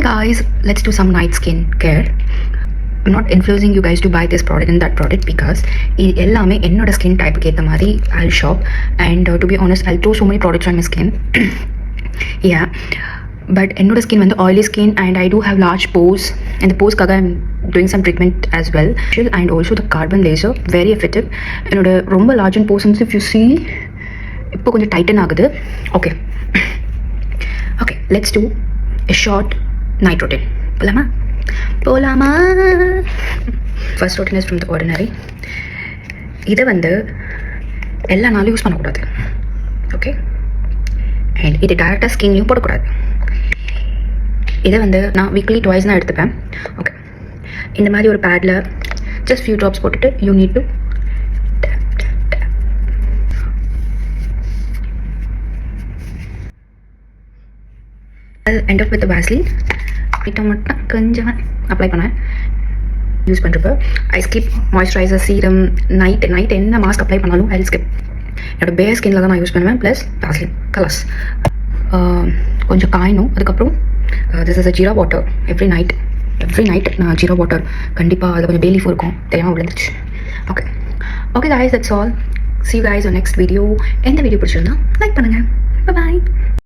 Hi guys, let's do some night skin care. I'm not influencing you guys to buy this product and that product because இது எல்லாமே என்னோட skin டைப்புக்கு ஏற்ற மாதிரி I'll shop and to be honest I'll throw so many products on my skin. Yeah, but என்னோட skin வந்து oily skin and I do have large pores and the poreskaga I'm doing some treatment as well and also the carbon laser very effective. என்னோட ரொம்ப large and pores if you see இப்போ கொஞ்சம் Titan ஆகுது. Okay. Okay, let's do a short night routine. போலாமா? First routine is from the ordinary. இதை வந்து எல்லா நாளும் யூஸ் பண்ணக்கூடாது. ஓகே, அண்ட் இது டேரெக்டாக ஸ்கின்லையும் போடக்கூடாது. இதை வந்து நான் வீக்லி ட்வைஸ் தான் எடுத்துப்பேன். ஓகே, இந்த மாதிரி ஒரு பேடில் ஜஸ்ட் ஃபியூ ட்ராப்ஸ் போட்டுட்டு you need to end up with the Vaseline. இதை மட்டும் கொஞ்சம் அப்ளை பண்ணேன் யூஸ் பண்ணுறப்போ. ஐ ஸ்கிப் மாய்ஸ்சரைசர், சீரம், நைட் என்ன மாஸ்க் அப்ளை பண்ணாலும் ஐ ஸ்கிப். என்னோட பேர் ஸ்கின்னில் தான் நான் யூஸ் பண்ணுவேன். ப்ளஸ் வாஸ்லின் கலர்ஸ் கொஞ்சம் காயணும். அதுக்கப்புறம் this is a jeera water. Every night நான் ஜீரா வாட்டர் கண்டிப்பாக அதில் கொஞ்சம் பேலீஃப் இருக்கும், தெரியாமல் விழுந்துச்சு. Okay guys, that's all. See you guys on next video. எந்த வீடியோ பிடிச்சிருந்தா லைக் பண்ணுங்கள். Bye bye.